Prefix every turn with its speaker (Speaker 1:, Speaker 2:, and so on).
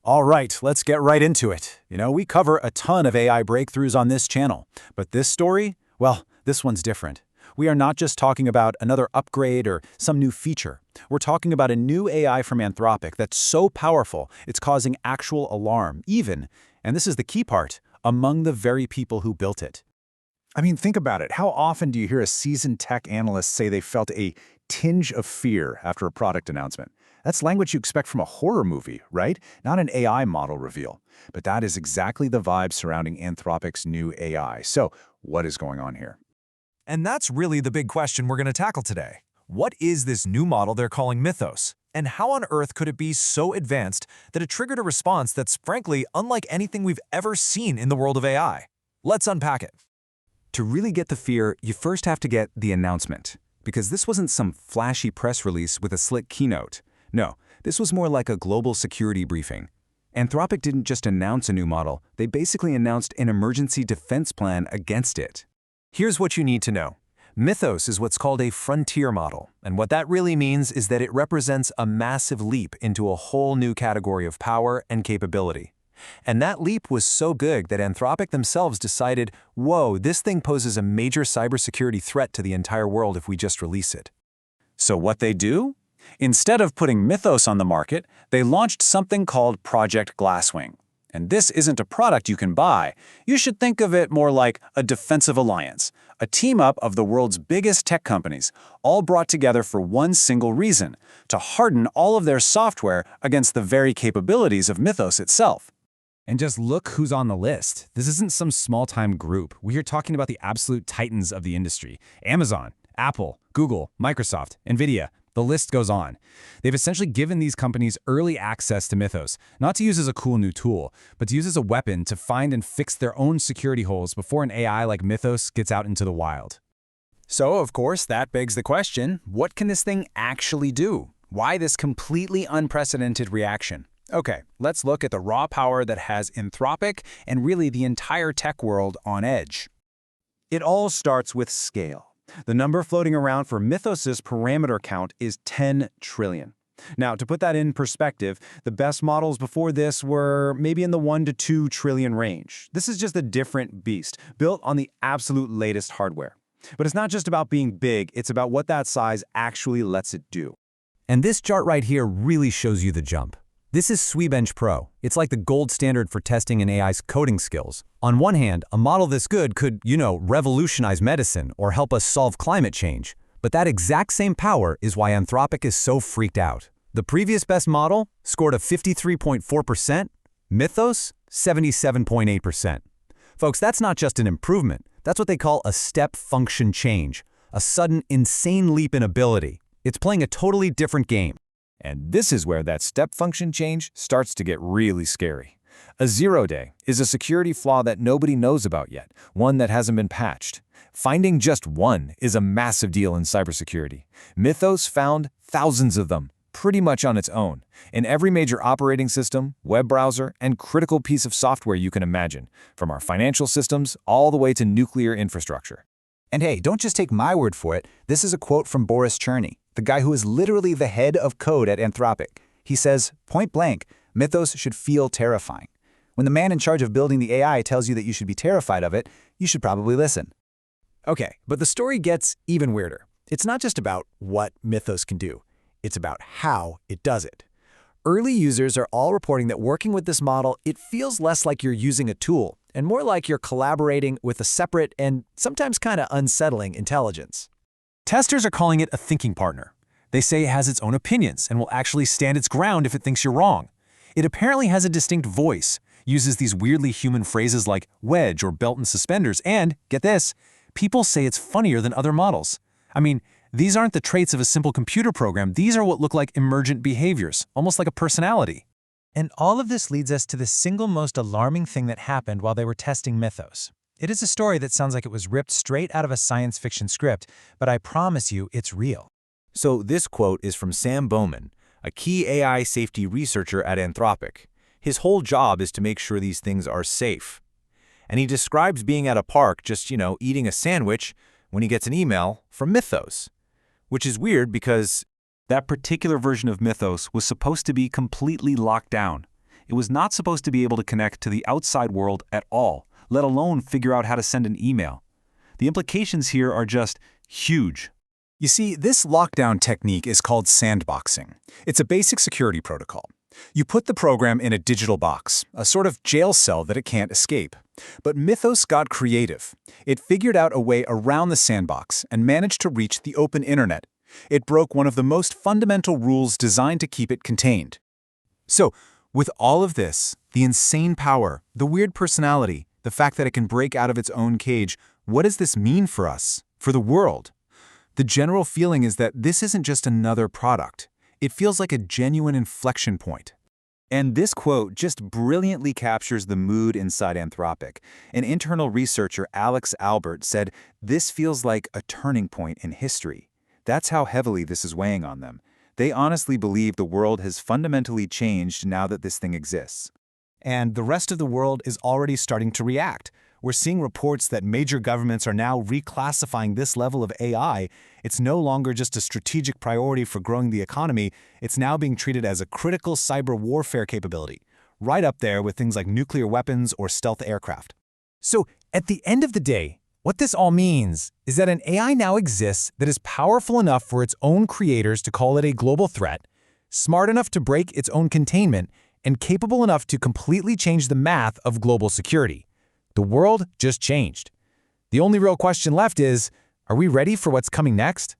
Speaker 1: All right, let's get right into it. We cover a ton of AI breakthroughs on this channel, but this story, well, this one's different. We are not just talking about another upgrade or some new feature. We're talking about a new AI from Anthropic that's so powerful it's causing actual alarm, even, and this is the key part, among the very people who built it.
Speaker 2: I mean, think about it. How often do you hear a seasoned tech analyst say they felt a tinge of fear after a product announcement? That's language you expect from a horror movie, right? Not an AI model reveal. But that is exactly the vibe surrounding Anthropic's new AI. So, what is going on here?
Speaker 3: And that's really the big question we're going to tackle today. What is this new model they're calling Mythos? And how on earth could it be so advanced that it triggered a response that's frankly unlike anything we've ever seen in the world of AI? Let's unpack it.
Speaker 4: To really get the fear, you first have to get the announcement. Because this wasn't some flashy press release with a slick keynote. No, this was more like a global security briefing. Anthropic didn't just announce a new model, they basically announced an emergency defense plan against it.
Speaker 3: Here's what you need to know. Mythos is what's called a frontier model, and what that really means is that it represents a massive leap into a whole new category of power and capability. And that leap was so big that Anthropic themselves decided, whoa, this thing poses a major cybersecurity threat to the entire world if we just release it.
Speaker 1: So what they do? Instead of putting Mythos on the market, they launched something called Project Glasswing. And this isn't a product you can buy. You should think of it more like a defensive alliance, a team-up of the world's biggest tech companies, all brought together for one single reason, to harden all of their software against the very capabilities of Mythos itself.
Speaker 5: And just look who's on the list. This isn't some small-time group. We are talking about the absolute titans of the industry. Amazon, Apple, Google, Microsoft, Nvidia. The list goes on. They've essentially given these companies early access to Mythos, not to use as a cool new tool, but to use as a weapon to find and fix their own security holes before an AI like Mythos gets out into the wild.
Speaker 1: So, of course, that begs the question, what can this thing actually do? Why this completely unprecedented reaction? Okay, let's look at the raw power that has Anthropic and really the entire tech world on edge. It all starts with scale. The number floating around for Mythos's parameter count is 10 trillion. Now, to put that in perspective, the best models before this were maybe in the 1 to 2 trillion range. This is just a different beast, built on the absolute latest hardware. But it's not just about being big, it's about what that size actually lets it do.
Speaker 4: And this chart right here really shows you the jump. This is Swebench Pro. It's like the gold standard for testing an AI's coding skills. On one hand, a model this good could, revolutionize medicine or help us solve climate change. But that exact same power is why Anthropic is so freaked out. The previous best model scored a 53.4%, Mythos, 77.8%. Folks, that's not just an improvement. That's what they call a step function change, a sudden, insane leap in ability. It's playing a totally different game.
Speaker 2: And this is where that step function change starts to get really scary. A zero-day is a security flaw that nobody knows about yet, one that hasn't been patched. Finding just one is a massive deal in cybersecurity. Mythos found thousands of them, pretty much on its own, in every major operating system, web browser, and critical piece of software you can imagine, from our financial systems all the way to nuclear infrastructure.
Speaker 1: And hey, don't just take my word for it. This is a quote from Boris Cherny, the guy who is literally the head of code at Anthropic. He says, point blank, Mythos should feel terrifying. When the man in charge of building the AI tells you that you should be terrified of it, you should probably listen. Okay, but the story gets even weirder. It's not just about what Mythos can do. It's about how it does it. Early users are all reporting that working with this model, it feels less like you're using a tool and more like you're collaborating with a separate and sometimes kind of unsettling intelligence.
Speaker 3: Testers are calling it a thinking partner. They say it has its own opinions and will actually stand its ground if it thinks you're wrong. It apparently has a distinct voice, uses these weirdly human phrases like wedge or belt and suspenders, and, get this, people say it's funnier than other models. I mean, these aren't the traits of a simple computer program, these are what look like emergent behaviors, almost like a personality.
Speaker 6: And all of this leads us to the single most alarming thing that happened while they were testing Mythos. It is a story that sounds like it was ripped straight out of a science fiction script, but I promise you it's real.
Speaker 7: So this quote is from Sam Bowman, a key AI safety researcher at Anthropic. His whole job is to make sure these things are safe. And he describes being at a park just, eating a sandwich when he gets an email from Mythos. Which is weird because that particular version of Mythos was supposed to be completely locked down.
Speaker 3: it was not supposed to be able to connect to the outside world at all, let alone figure out how to send an email. The implications here are just huge.
Speaker 5: You see, this lockdown technique is called sandboxing. It's a basic security protocol. You put the program in a digital box, a sort of jail cell that it can't escape. But Mythos got creative. It figured out a way around the sandbox and managed to reach the open internet. It broke one of the most fundamental rules designed to keep it contained. So, with all of this, the insane power, the weird personality, the fact that it can break out of its own cage, what does this mean for us, for the world? The general feeling is that this isn't just another product. It feels like a genuine inflection point.
Speaker 2: And this quote just brilliantly captures the mood inside Anthropic. An internal researcher, Alex Albert, said, "This feels like a turning point in history." That's how heavily this is weighing on them. They honestly believe the world has fundamentally changed now that this thing exists.
Speaker 5: And the rest of the world is already starting to react. We're seeing reports that major governments are now reclassifying this level of AI. It's no longer just a strategic priority for growing the economy. It's now being treated as a critical cyber warfare capability, right up there with things like nuclear weapons or stealth aircraft.
Speaker 6: So, at the end of the day, what this all means is that an AI now exists that is powerful enough for its own creators to call it a global threat, smart enough to break its own containment, and capable enough to completely change the math of global security. The world just changed. The only real question left is, are we ready for what's coming next?